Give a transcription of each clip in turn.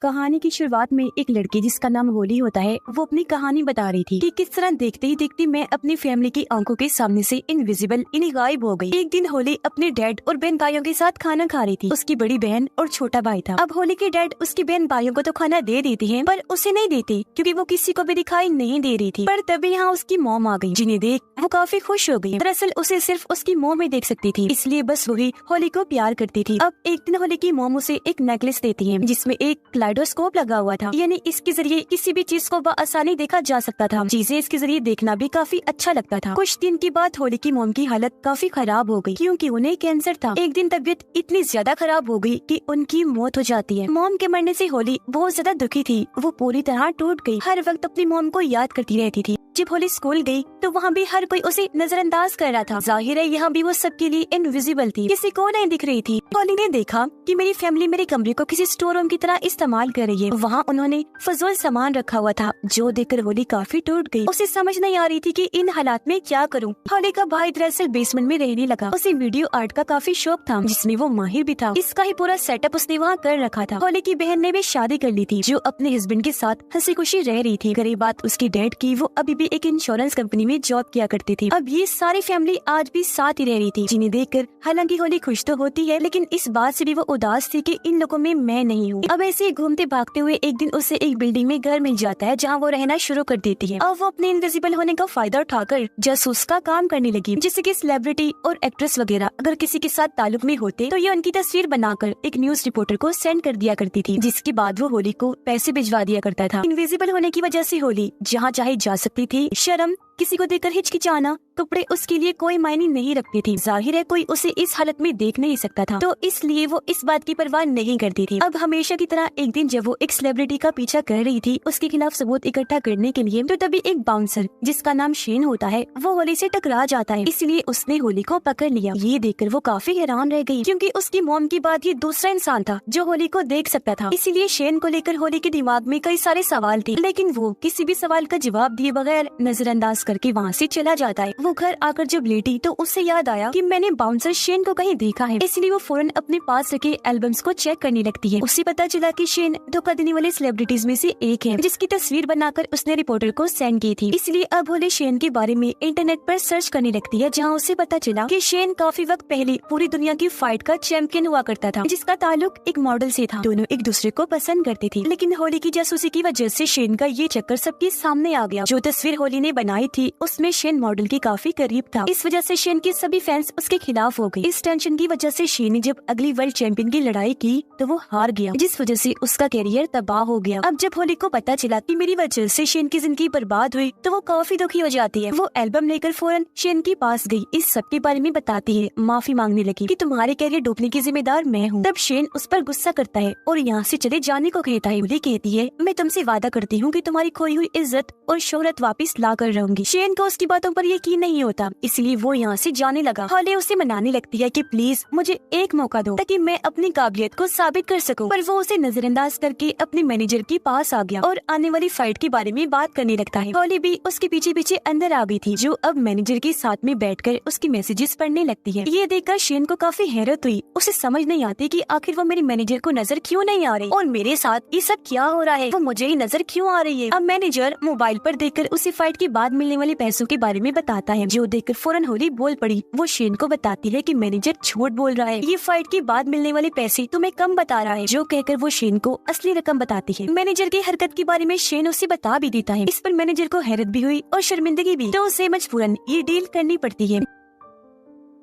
कहानी की शुरुआत में एक लड़की जिसका नाम होली होता है, वो अपनी कहानी बता रही थी कि किस तरह देखते ही देखते मैं अपनी फैमिली की आंखों के सामने से इनविजिबल गायब हो गई। एक दिन होली अपने डैड और बहन भाइयों के साथ खाना खा रही थी। उसकी बड़ी बहन और छोटा भाई था। अब होली के डैड उसकी बहन भाइयों को तो खाना दे देते हैं, पर उसे नहीं देते क्योंकि वो किसी को भी दिखाई नहीं दे रही थी। पर तभी यहाँ उसकी मॉम आ गई, जिन्हें देख वो काफी खुश हो गई। दरअसल उसे सिर्फ उसकी मॉम ही देख सकती थी, इसलिए बस वही होली को प्यार करती थी। अब एक दिन होली की मॉम उसे एक नेकलेस देती है जिसमें एक कलाइडोस्कोप लगा हुआ था, यानी इसके जरिए किसी भी चीज को आसानी देखा जा सकता था। चीजें इसके जरिए देखना भी काफी अच्छा लगता था। कुछ दिन के बाद होली की मॉम की हालत काफी खराब हो गई क्योंकि उन्हें कैंसर था। एक दिन तबीयत इतनी ज्यादा खराब हो गई कि उनकी मौत हो जाती है। मॉम के मरने से होली बहुत ज्यादा दुखी थी। वो पूरी तरह टूट गई, हर वक्त अपनी मॉम को याद करती रहती थी। जब होली स्कूल गई तो वहाँ भी हर कोई उसे नजरअंदाज कर रहा था। जाहिर है यहाँ भी वो सबके लिए इनविजिबल थी, किसी को नहीं दिख रही थी। होली ने देखा कि मेरी फैमिली मेरे कमरे को किसी स्टोर रूम की तरह इस्तेमाल कर रही है। वहाँ उन्होंने फजूल सामान रखा हुआ था, जो देखकर होली काफी टूट गई। उसे समझ नहीं आ रही थी कि इन हालात में क्या करूँ। होली का भाई दरअसल बेसमेंट में रहने लगा। उसे वीडियो आर्ट का काफी शौक था, जिसमें वो माहिर भी था। इसका ही पूरा सेटअप उसने वहाँ कर रखा था। होली की बहन ने भी शादी कर ली थी, जो अपने हस्बैंड के साथ हंसी खुशी रह रही थी। गरीब बात उसकी डैड की, वो अभी भी एक इंश्योरेंस कंपनी में जॉब किया करती थी। अब ये सारी फैमिली आज भी साथ ही रह रही थी, जिन्हें देखकर हालांकि होली खुश तो होती है, लेकिन इस बात से भी वो उदास थी कि इन लोगों में मैं नहीं हूँ। अब ऐसे ही घूमते भागते हुए एक दिन उसे एक बिल्डिंग में घर मिल जाता है, जहाँ वो रहना शुरू कर देती है। अब वो अपने इनविजिबल होने का फायदा उठाकर जासूस का काम करने लगी, जिससे कि सेलिब्रिटी और एक्ट्रेस वगैरह अगर किसी के साथ ताल्लुक में होते तो ये उनकी तस्वीर बनाकर एक न्यूज रिपोर्टर को सेंड कर दिया करती थी, जिसके बाद वो होली को पैसे भिजवा दिया करता था। इनविजिबल होने की वजह से होली जहाँ चाहे जा सकती थी। शर्म, किसी को देखकर हिचकिचाना, कपड़े उसके लिए कोई मायने नहीं रखती थी। जाहिर है कोई उसे इस हालत में देख नहीं सकता था, तो इसलिए वो इस बात की परवाह नहीं करती थी। अब हमेशा की तरह एक दिन जब वो एक सेलिब्रिटी का पीछा कर रही थी उसके खिलाफ सबूत इकट्ठा करने के लिए, तो तभी एक बाउंसर जिसका नाम शेन होता है वो होली से टकरा जाता है। इसलिए उसने होली को पकड़ लिया। ये देखकर वो काफी हैरान रह गई क्योंकि उसकी मॉम के बाद ये दूसरा इंसान था जो होली को देख सकता था। इसीलिए शेन को लेकर होली के दिमाग में कई सारे सवाल थे, लेकिन वो किसी भी सवाल का जवाब दिए बगैर नजरअंदाज करके वहाँ से चला जाता है। वो घर आकर जब लेटी तो उसे याद आया कि मैंने बाउंसर शेन को कहीं देखा है। इसलिए वो फौरन अपने पास रखे एल्बम्स को चेक करने लगती है। उसे पता चला कि शेन धोखा देने वाले सेलिब्रिटीज में से एक है, जिसकी तस्वीर बनाकर उसने रिपोर्टर को सेंड की थी। इसलिए अब होली शेन के बारे में इंटरनेट पर सर्च करने लगती है, जहाँ उसे पता चला कि शेन काफी वक्त पहले पूरी दुनिया की फाइट का चैंपियन हुआ करता था, जिसका ताल्लुक एक मॉडल से था। दोनों एक दूसरे को पसंद करते थे, लेकिन होली की जासूसी की वजह से शेन का ये चक्कर सबके सामने आ गया। जो तस्वीर होली ने बनाई थी उसमें शेन मॉडल के काफी करीब था। इस वजह से शेन के सभी फैंस उसके खिलाफ हो गए। इस टेंशन की वजह से शेन ने जब अगली वर्ल्ड चैंपियन की लड़ाई की तो वो हार गया, जिस वजह से उसका कैरियर तबाह हो गया। अब जब होली को पता चला कि मेरी वजह से शेन की जिंदगी बर्बाद हुई तो वो काफी दुखी हो जाती है। वो एल्बम लेकर फौरन शेन के पास गई, इस सब के बारे में बताती है, माफी मांगने लगी कि तुम्हारे कैरियर डूबने की जिम्मेदार मैं हूँ। तब शेन उस पर गुस्सा करता है और यहाँ से चले जाने को कहता है। होली कहती है, मैं तुमसे वादा करती हूँ कि तुम्हारी खोई हुई इज्जत और शोहरत वापस ला कर रहूंगी। शेन को उसकी बातों पर यकीन नहीं होता, इसलिए वो यहाँ से जाने लगा। होली उसे मनाने लगती है कि प्लीज मुझे एक मौका दो ताकि मैं अपनी काबिलियत को साबित कर सकूं। पर वो उसे नजरअंदाज करके अपने मैनेजर के पास आ गया और आने वाली फाइट के बारे में बात करने लगता है। होली भी उसके पीछे पीछे अंदर आ गई थी, जो अब मैनेजर के साथ में बैठकर उसकी मैसेजेस पढ़ने लगती है। ये देखकर शेन को काफी हैरत हुई। उसे समझ नहीं आती कि आखिर वो मेरे मैनेजर को नजर क्यों नहीं आ रही और मेरे साथ ये सब क्या हो रहा है, वो मुझे ही नजर क्यों आ रही है। अब मैनेजर मोबाइल पर देखकर उसे फाइट के बाद मिलने वाले पैसों के बारे में बताता है, जो देखकर फौरन होली बोल पड़ी। वो शेन को बताती है कि मैनेजर झूठ बोल रहा है, ये फाइट के बाद मिलने वाले पैसे तुम्हें कम बता रहा है, जो कहकर वो शेन को असली रकम बताती है। मैनेजर की हरकत के बारे में शेन उसे बता भी देता है। इस पर मैनेजर को हैरत भी हुई और शर्मिंदगी भी, तो उसे मजबूरन ये डील करनी पड़ती है।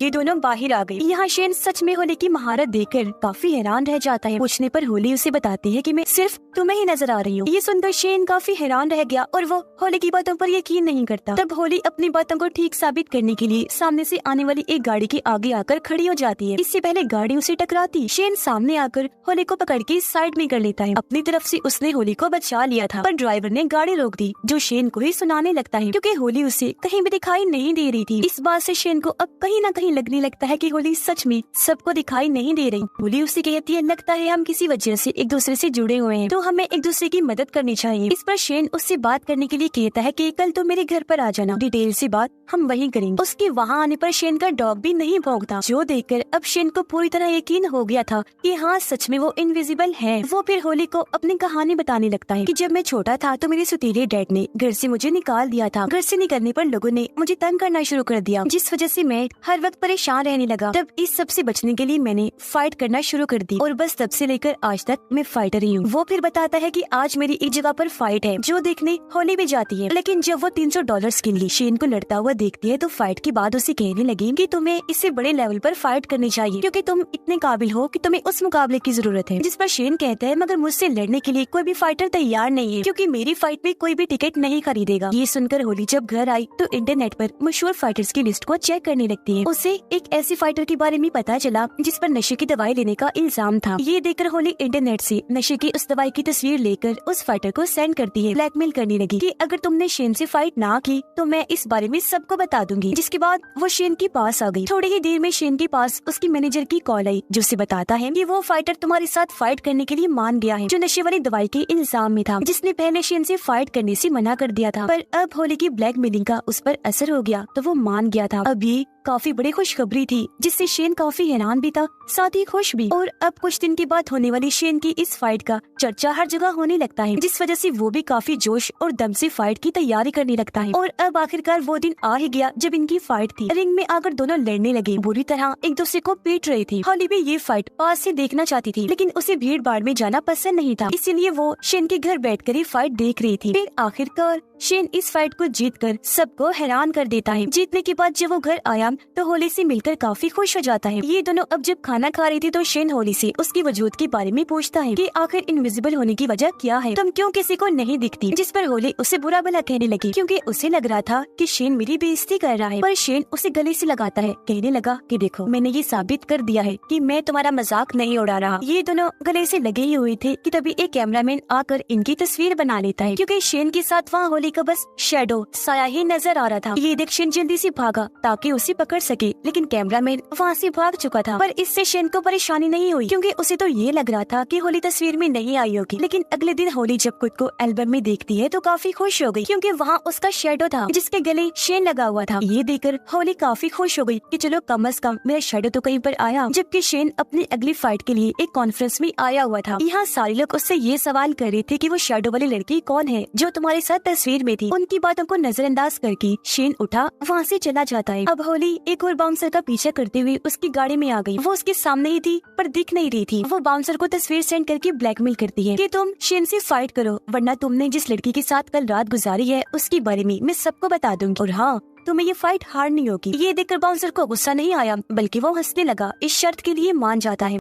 ये दोनों बाहर आ गए। यहाँ शेन सच में होली की महारत देखकर काफी हैरान रह जाता है। पूछने पर होली उसे बताती है कि मैं सिर्फ तुम्हें ही नजर आ रही हूँ। ये सुनकर शेन काफी हैरान रह गया और वो होली की बातों पर यकीन नहीं करता। तब होली अपनी बातों को ठीक साबित करने के लिए सामने से आने वाली एक गाड़ी के आगे आकर खड़ी हो जाती है। इससे पहले गाड़ी उसे टकराती, शेन सामने आकर होली को पकड़ के साइड में कर लेता है। अपनी तरफ से उसने होली को बचा लिया था, पर ड्राइवर ने गाड़ी रोक दी, जो शेन को ही सुनाने लगता है क्योंकि होली उसे कहीं भी दिखाई नहीं दे रही थी। इस बात से शेन को अब कहीं न कहीं कहीं लगने लगता है कि होली सच में सबको दिखाई नहीं दे रही। होली उसे कहती है, लगता है हम किसी वजह से एक दूसरे से जुड़े हुए हैं, तो हमें एक दूसरे की मदद करनी चाहिए। इस पर शेन उससे बात करने के लिए कहता है कि कल तो मेरे घर पर आ जाना, डिटेल से बात हम वहीं करेंगे। उसके वहाँ आने पर शेन का डॉग भी नहीं भौंकता, जो देखकर अब शेन को पूरी तरह यकीन हो गया था कि हाँ सच में वो इनविजिबल है। वो फिर होली को अपनी कहानी बताने लगता है कि जब मैं छोटा था तो मेरे सुतीले डैड ने घर से मुझे निकाल दिया था। घर से निकलने पर लोगों ने मुझे तंग करना शुरू कर दिया, जिस वजह से मैं हर वक्त परेशान रहने लगा। तब इस सब से बचने के लिए मैंने फाइट करना शुरू कर दी और बस तब से लेकर आज तक मैं फाइटर ही हूँ। वो फिर बताता है कि आज मेरी एक जगह पर फाइट है जो देखने होली भी जाती है, लेकिन जब वो $300 के लिए शेन को लड़ता हुआ देखती है तो फाइट के बाद उसे कहने लगी कि तुम्हें इससे बड़े लेवल पर फाइट करनी चाहिए क्योंकि तुम इतने काबिल हो कि तुम्हें उस मुकाबले की जरूरत है। जिस पर शेन कहता है, मगर मुझसे लड़ने के लिए कोई भी फाइटर तैयार नहीं है क्योंकि मेरी फाइट में कोई भी टिकट नहीं खरीदेगा। ये सुनकर होली जब घर आई तो इंटरनेट पर मशहूर फाइटर्स की लिस्ट को चेक करने लगती है। उसे एक ऐसी फाइटर के बारे में पता चला जिस पर नशे की दवाई लेने का इल्जाम था। ये देखकर होली इंटरनेट से नशे की उस दवाई की तस्वीर लेकर उस फाइटर को सेंड करती है। ब्लैकमेल करने लगी कि अगर तुमने शेन से फाइट ना की तो मैं इस बारे में सबको बता दूंगी। जिसके बाद वो शेन के पास आ गई। थोड़ी ही देर में शेन के पास उसकी मैनेजर की कॉल आई जो उसे बताता है कि वो फाइटर तुम्हारे साथ फाइट करने के लिए मान गया है जो नशे वाली दवाई के इल्जाम में था, जिसने पहले शेन से फाइट करने से मना कर दिया था। पर अब होली की ब्लैकमेलिंग का उस पर असर हो गया तो वो मान गया था। अब ये काफी बड़ी खुशखबरी थी जिससे शेन काफी हैरान भी था, साथ ही खुश भी। और अब कुछ दिन के बाद होने वाली शेन की इस फाइट का चर्चा हर जगह होने लगता है, जिस वजह से वो भी काफी जोश और दम से फाइट की तैयारी करने लगता है। और अब आखिरकार वो दिन आ ही गया जब इनकी फाइट थी। रिंग में आकर दोनों लड़ने लगे, बुरी तरह एक दूसरे को पीट रही थी। होली भी ये फाइट पास से देखना चाहती थी, लेकिन उसे भीड़ भाड़ में जाना पसंद नहीं था, इसीलिए वो शेन के घर बैठकर ही फाइट देख रही थी। फिर आखिरकार शेन इस फाइट को जीतकर सबको हैरान कर देता है। जीतने के बाद जब वो घर आया तो होली से मिलकर काफी खुश हो जाता है। ये दोनों अब जब खाना खा रही थी तो शेन होली से उसकी वजूद के बारे में पूछता है कि आखिर इनविजिबल होने की वजह क्या है, तुम क्यों किसी को नहीं दिखती। जिस पर होली उसे बुरा भला कहने लगी क्योंकि उसे लग रहा था कि शेन मेरी बेइज्जती कर रहा है। पर शेन उसे गले से लगाता है, कहने लगा कि देखो मैंने ये साबित कर दिया है कि मैं तुम्हारा मजाक नहीं उड़ा रहा। ये दोनों गले से लगे ही हुए थे कि तभी एक कैमरामैन आकर इनकी तस्वीर बना लेता है क्योंकि शेन के साथ वहाँ होली का बस शैडो साया ही नजर आ रहा था। ये देख शेन जल्दी से भागा ताकि उसे पकड़ सके, लेकिन कैमरामैन वहाँ से भाग चुका था। पर इससे शेन को परेशानी नहीं हुई क्योंकि उसे तो ये लग रहा था कि होली तस्वीर में नहीं आई होगी। लेकिन अगले दिन होली जब खुद को एल्बम में देखती है तो काफी खुश हो गई क्योंकि वहाँ उसका शैडो था जिसके गले शेन लगा हुआ था। ये देखकर होली काफी खुश हो गई कि चलो कम से कम मेरा शैडो तो कहीं पर आया। जबकि शेन अपनी अगली फाइट के लिए एक कॉन्फ्रेंस में आया हुआ था। यहाँ सारे लोग उससे ये सवाल कर रहे थे कि वो शैडो वाली लड़की कौन है जो तुम्हारे साथ तस्वीर में थी। उनकी बातों को नजरअंदाज करके शेन उठा वहाँ से चला जाता है। अब होली एक और बाउंसर का पीछा करते हुए उसकी गाड़ी में आ गई। वो उसके सामने ही थी पर दिख नहीं रही थी। वो बाउंसर को तस्वीर सेंड करके ब्लैकमेल करती है कि तुम शेन से फाइट करो वरना तुमने जिस लड़की के साथ कल रात गुजारी है उसके बारे में मैं सबको बता दूंगी और हाँ तुम्हें ये फाइट हारनी होगी। ये देखकर बाउंसर को गुस्सा नहीं आया बल्कि वो हंसने लगा, इस शर्त के लिए मान जाता है।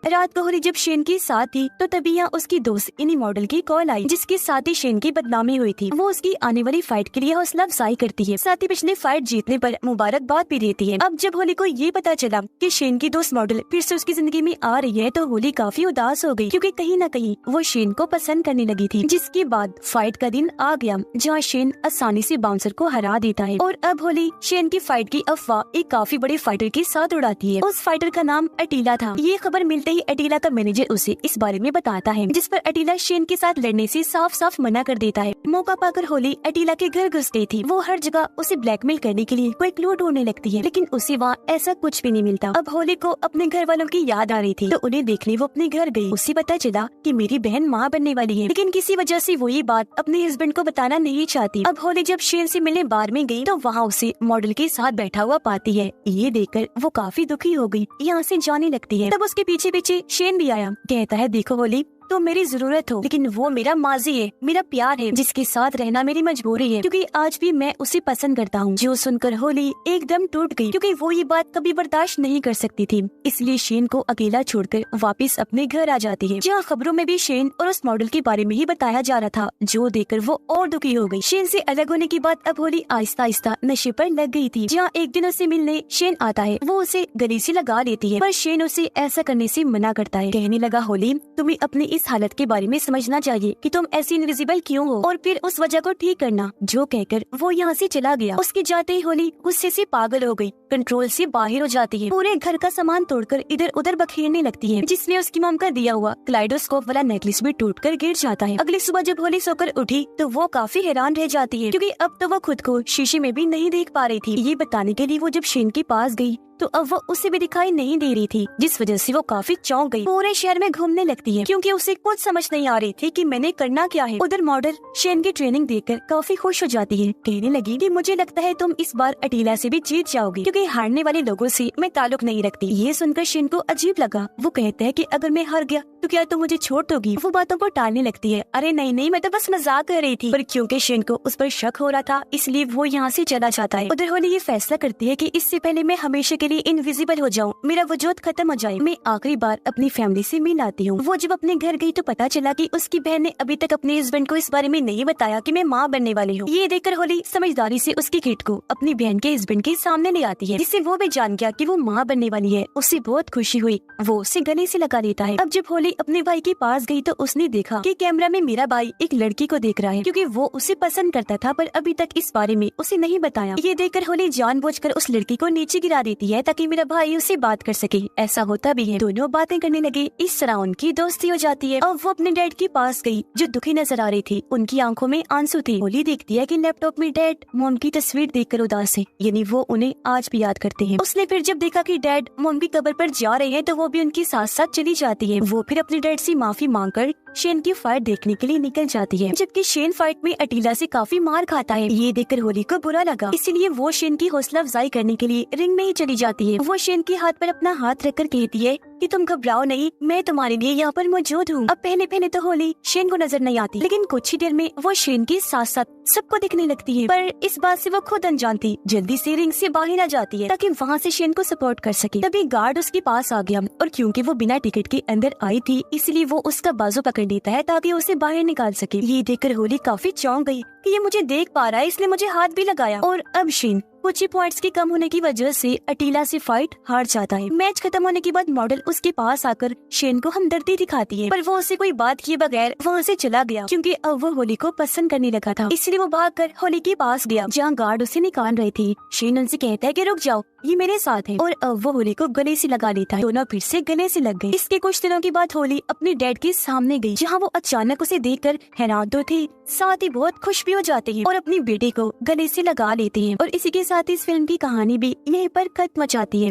रात को होली जब शेन के साथ थी तो तभी यहाँ उसकी दोस्त इन्हीं मॉडल की कॉल आई जिसके साथ ही शेन की बदनामी हुई थी। वो उसकी आने वाली फाइट के लिए हौसला अफजाई करती है, साथ ही पिछले फाइट जीतने पर मुबारकबाद भी देती है। अब जब होली को ये पता चला कि शेन की दोस्त मॉडल फिर से उसकी जिंदगी में आ रही है तो होली काफी उदास हो गई क्योंकि कहीं न कहीं वो शेन को पसंद करने लगी थी। जिसके बाद फाइट का दिन आ गया जहाँ शेन आसानी से बाउंसर को हरा देता है। और अब होली शेन की फाइट की अफवाह एक काफी बड़े फाइटर के साथ उड़ाती है। उस फाइटर का नाम अटीला था। ये खबर मिलते ही अटीला का मैनेजर उसे इस बारे में बताता है, जिस पर अटीला शेन के साथ लड़ने से साफ साफ मना कर देता है। मौका पाकर होली अटीला के घर घुस गई थी। वो हर जगह उसे ब्लैकमेल करने के लिए कोई क्लू ढूंढने लगती है, लेकिन उसे वहाँ ऐसा कुछ भी नहीं मिलता। अब होली को अपने घर वालों की याद आ रही थी तो उन्हें देखने वो अपने घर गई। उसे पता चला कि मेरी बहन माँ बनने वाली है, लेकिन किसी वजह से वो ये बात अपने हस्बैंड को बताना नहीं चाहती। अब होली जब शेन से मिलने बार में गई तो वहाँ उसे मॉडल के साथ बैठा हुआ पाती है। ये देखकर वो काफी दुखी हो गई, यहाँ से जाने लगती है। तब उसके पीछे पीछे शेन भी आया, कहता है देखो होली तो मेरी जरूरत हो लेकिन वो मेरा माजी है, मेरा प्यार है जिसके साथ रहना मेरी मजबूरी है क्योंकि आज भी मैं उसे पसंद करता हूँ। जो सुनकर होली एकदम टूट गई क्योंकि वो ये बात कभी बर्दाश्त नहीं कर सकती थी, इसलिए शेन को अकेला छोड़कर वापस अपने घर आ जाती है जहाँ खबरों में भी शेन और उस मॉडल के बारे में ही बताया जा रहा था, जो देखकर वो और दुखी हो गई। शेन से अलग होने के बाद अब होली आहिस्ता आहिस्ता नशे पर लग गई थी। जहाँ एक दिन उसे मिलने शेन आता है, वो उसे गले से लगा लेती है पर शेन उसे ऐसा करने से मना करता है, कहने लगा होली तुम्हें अपनी इस इस हालत के बारे में समझना चाहिए कि तुम ऐसी इनविजिबल क्यों हो और फिर उस वजह को ठीक करना। जो कहकर वो यहाँ से चला गया। उसके जाते ही होली गुस्से से पागल हो गई, कंट्रोल से बाहर हो जाती है, पूरे घर का सामान तोड़कर इधर उधर बखेरने लगती है, जिसमें उसकी मॉम का दिया हुआ क्लाइडोस्कोप वाला नेकलेस भी टूटकर गिर जाता है। अगली सुबह जब होली सोकर उठी तो वो काफी हैरान रह जाती है, क्योंकि अब तो वो खुद को शीशे में भी नहीं देख पा रही थी। ये बताने के लिए वो जब शेन के पास गई तो अब वो उसे भी दिखाई नहीं दे रही थी, जिस वजह से वो काफी चौंक गई। पूरे शहर में घूमने लगती है, क्योंकि उसे कुछ समझ नहीं आ रही थी कि मैंने करना क्या है। उधर मॉडल शेन की ट्रेनिंग देखकर काफी खुश हो जाती है, कहने लगी कि मुझे लगता है तुम इस बार अटीला से भी जीत जाओगी, क्योंकि हारने वाले लोगों से मैं ताल्लुक नहीं रखती। ये सुनकर शेन को अजीब लगा। वो कहता है कि अगर मैं हार गया तो क्या तुम मुझे छोड़ दोगी? वो बातों को टालने लगती है। अरे नहीं नहीं, मैं तो बस मजाक कर रही थी। पर क्योंकि शेन को उस पर शक हो रहा था, इसलिए वो यहाँ से चला जाता है। उधर होली ये फैसला करती है कि इससे पहले मैं हमेशा के लिए इनविजिबल हो जाऊं, मेरा वजूद खत्म हो जाए, मैं आखिरी बार अपनी फैमिली से मिल आती हूँ। वो जब अपने घर गई तो पता चला कि उसकी बहन ने अभी तक अपने हस्बैंड को इस बारे में नहीं बताया कि मैं माँ बनने वाली हूँ। ये देखकर होली समझदारी से उसकी किट को अपनी बहन के हस्बैंड के सामने ले आती है, जिससे वो भी जान गया कि वो माँ बनने वाली है। उससे बहुत खुशी हुई, वो उसे गले से लगा लेता है। अब जब होली अपने भाई के पास गई तो उसने देखा कि कैमरा में मेरा भाई एक लड़की को देख रहा है, क्योंकि वो उसे पसंद करता था पर अभी तक इस बारे में उसे नहीं बताया। ये देखकर होली जानबूझकर उस लड़की को नीचे गिरा देती है ताकि मेरा भाई उससे बात कर सके। ऐसा होता भी है, दोनों बातें करने लगे। इस तरह उनकी दोस्ती हो जाती है। अब वो अपने डैड के पास गई, जो दुखी नजर आ रही थी। उनकी आंखों में आंसू थे। होली देखती है कि लैपटॉप में डैड मॉम की तस्वीर देखकर उदास है, यानी वो उन्हें आज भी याद करते हैं। उसने फिर जब देखा कि डैड मॉम की कब्र पर जा रहे हैं तो वो भी उनके साथ साथ चली जाती है। वो फिर अपने डैड से माफी मांगकर शेन की फाइट देखने के लिए निकल जाती है, जबकि शेन फाइट में अटीला से काफी मार खाता है। ये देखकर होली को बुरा लगा, इसलिए वो शेन की हौसला अफजाई करने के लिए रिंग में ही चली जाती है। वो शेन के हाथ पर अपना हाथ रखकर कहती है कि तुम घबराओ नहीं, मैं तुम्हारे लिए यहाँ पर मौजूद हूँ। अब पहले पहले तो होली शेन को नजर नहीं आती, लेकिन कुछ ही देर में वो शेन के साथ साथ सबको दिखने लगती है। पर इस बात से वो खुद अनजान थी, जल्दी से रिंग से बाहर आ जाती है ताकि वहाँ से शेन को सपोर्ट कर सके। तभी गार्ड उसके पास आ गया और क्योंकि वो बिना टिकट के अंदर आई थी, इसलिए वो उसका बाजू पकड़ लेता है ताकि उसे बाहर निकाल सके। ये देखकर होली काफी चौंक गई कि ये मुझे देख पा रहा है, इसलिए मुझे हाथ भी लगाया। और अब शेन कुछ ही पॉइंट्स के कम होने की वजह से अटीला से फाइट हार जाता है। मैच खत्म होने के बाद मॉडल उसके पास आकर शेन को हमदर्दी दिखाती है, पर वो उसे कोई बात किए बगैर वहाँ से चला गया, क्योंकि अब वो होली को पसंद करने लगा था। इसलिए वो भागकर होली के पास गया, जहाँ गार्ड उसे निकाल रहे थे। शेन उनसे कहता है कि रुक जाओ, ये मेरे साथ है, और अब वो होली को गले से लगा लेता है। दोनों फिर से गले से लग गए। इसके कुछ दिनों के बाद होली अपने डैड के सामने गई, जहाँ वो अचानक उसे देखकर हैरान तो थे, साथ ही बहुत खुश भी हो जाते हैं और अपनी बेटे को गले से लगा लेते हैं। और इसी के साथ इस फिल्म की कहानी भी यहीं पर खत्म हो जाती है।